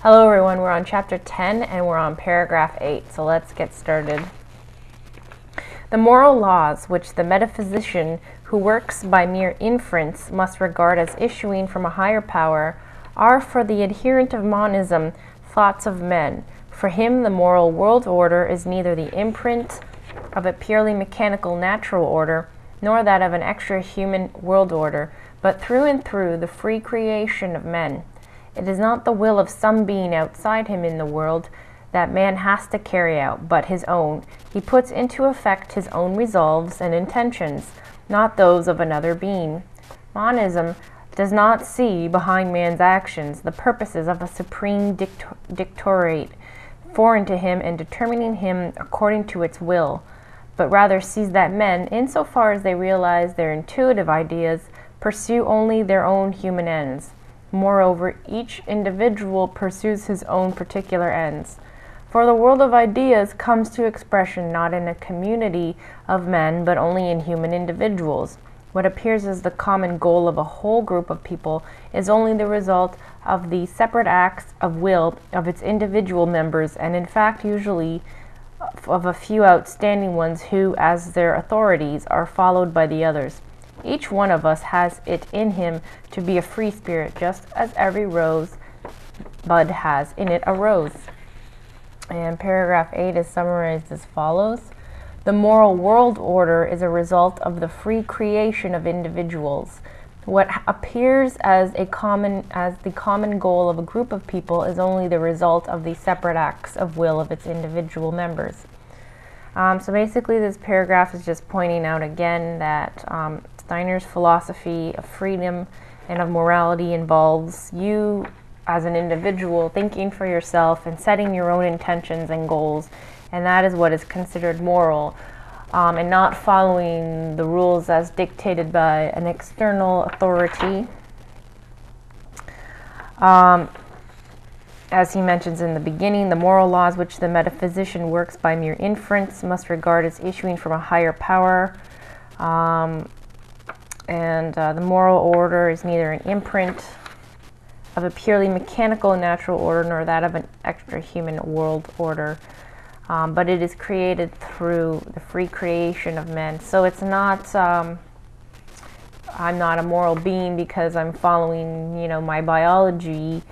Hello everyone, we're on chapter 10 and we're on paragraph 8, so let's get started. The moral laws which the metaphysician who works by mere inference must regard as issuing from a higher power are for the adherent of monism thoughts of men. For him the moral world order is neither the imprint of a purely mechanical natural order nor that of an extra human world order, but through and through the free creation of men. It is not the will of some being outside him in the world that man has to carry out, but his own. He puts into effect his own resolves and intentions, not those of another being. Monism does not see behind man's actions the purposes of a supreme dictatorate, foreign to him and determining him according to its will, but rather sees that men, insofar as they realize their intuitive ideas, pursue only their own human ends. Moreover, each individual pursues his own particular ends. For the world of ideas comes to expression not in a community of men, but only in human individuals. What appears as the common goal of a whole group of people is only the result of the separate acts of will of its individual members, and in fact usually of a few outstanding ones who, as their authorities, are followed by the others. Each one of us has it in him to be a free spirit, just as every rose bud has in it a rose. And paragraph 8 is summarized as follows. The moral world order is a result of the free creation of individuals. What appears as the common goal of a group of people is only the result of the separate acts of will of its individual members. So basically this paragraph is just pointing out again that Steiner's philosophy of freedom and of morality involves you as an individual thinking for yourself and setting your own intentions and goals, and that is what is considered moral, and not following the rules as dictated by an external authority. As he mentions in the beginning, the moral laws which the metaphysician works by mere inference must regard as issuing from a higher power. The moral order is neither an imprint of a purely mechanical natural order nor that of an extra human world order, but it is created through the free creation of men. So it's not, I'm not a moral being because I'm following, my biology,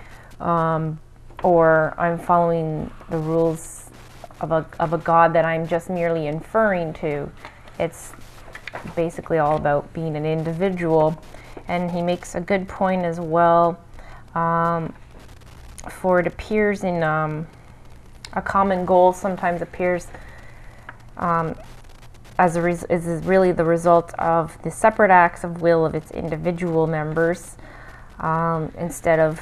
or I'm following the rules of a God that I'm just merely inferring to. It's basically all about being an individual. And he makes a good point as well, for it appears in a common goal sometimes appears is really the result of the separate acts of will of its individual members, instead of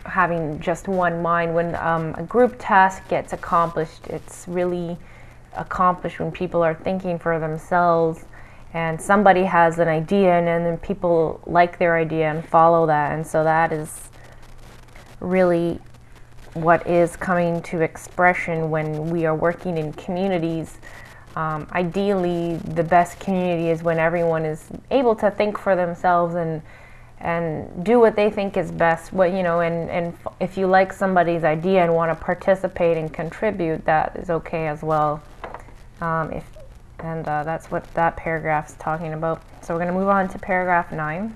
having just one mind. When a group task gets accomplished, it's really accomplished when people are thinking for themselves and somebody has an idea and then people like their idea and follow that, and so that is really what is coming to expression when we are working in communities. Ideally, the best community is when everyone is able to think for themselves and do what they think is best. And if you like somebody's idea and want to participate and contribute, that is okay as well. That's what that paragraph is talking about. So we're going to move on to paragraph 9.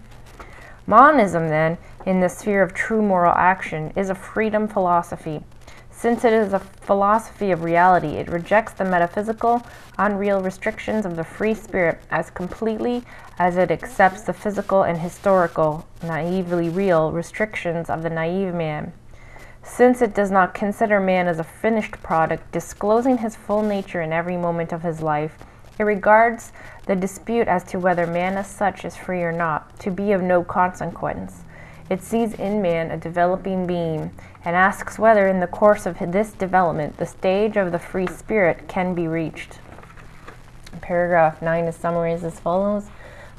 Monism, then, in the sphere of true moral action, is a freedom philosophy. Since it is a philosophy of reality, it rejects the metaphysical, unreal restrictions of the free spirit as completely as it accepts the physical and historical, naively real, restrictions of the naive man. Since it does not consider man as a finished product, disclosing his full nature in every moment of his life, it regards the dispute as to whether man as such is free or not to be of no consequence. It sees in man a developing being and asks whether in the course of this development the stage of the free spirit can be reached. Paragraph 9 is summarized as follows.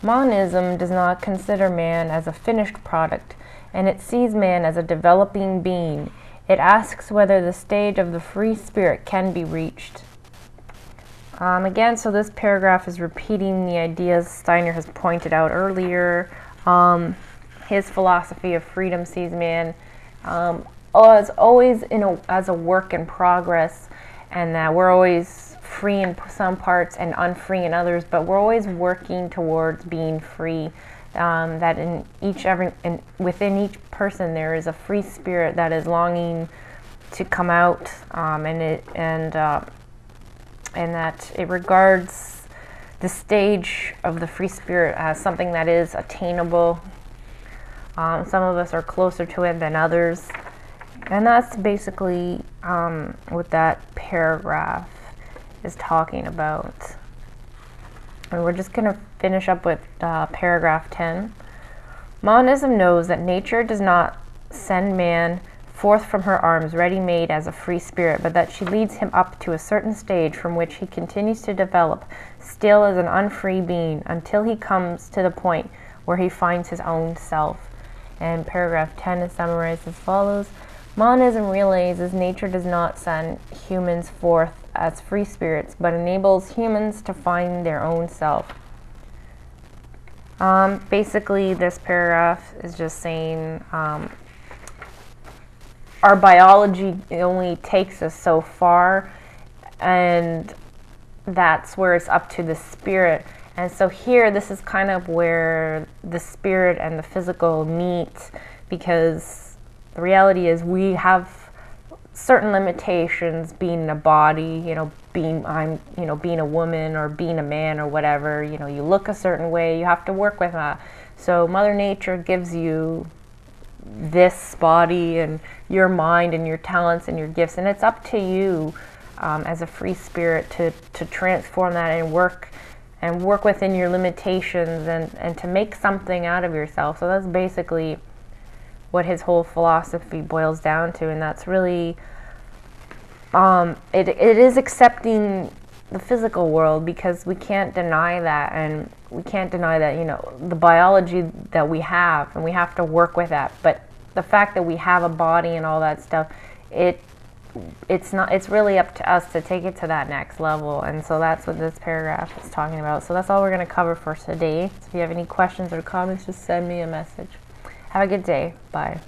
Monism does not consider man as a finished product, and it sees man as a developing being. It asks whether the stage of the free spirit can be reached. Again, so this paragraph is repeating the ideas Steiner has pointed out earlier. His philosophy of freedom sees man always as a work in progress, and that we're always free in some parts and unfree in others, but we're always working towards being free. That within each person there is a free spirit that is longing to come out, and that it regards the stage of the free spirit as something that is attainable. Some of us are closer to it than others, and that's basically what that paragraph is talking about. And we're just going to finish up with paragraph 10. Monism knows that nature does not send man forth from her arms ready-made as a free spirit, but that she leads him up to a certain stage from which he continues to develop still as an unfree being until he comes to the point where he finds his own self. And paragraph 10 is summarized as follows. Monism realizes nature does not send humans forth as free spirits, but enables humans to find their own self. Basically, this paragraph is just saying our biology only takes us so far, and that's where it's up to the spirit. And so here, this is kind of where the spirit and the physical meet, because the reality is we have certain limitations being a body, being a woman or being a man or whatever. You look a certain way, you have to work with that. So Mother Nature gives you this body and your mind and your talents and your gifts, and it's up to you as a free spirit to transform that and work within your limitations and to make something out of yourself. So that's basically what his whole philosophy boils down to, and that's really it is accepting the physical world, because we can't deny that, and we can't deny that the biology that we have, and we have to work with that. But the fact that we have a body and all that stuff, it's really up to us to take it to that next level. And so that's what this paragraph is talking about. So that's all we're going to cover for today. So if you have any questions or comments, just send me a message. Have a good day. Bye.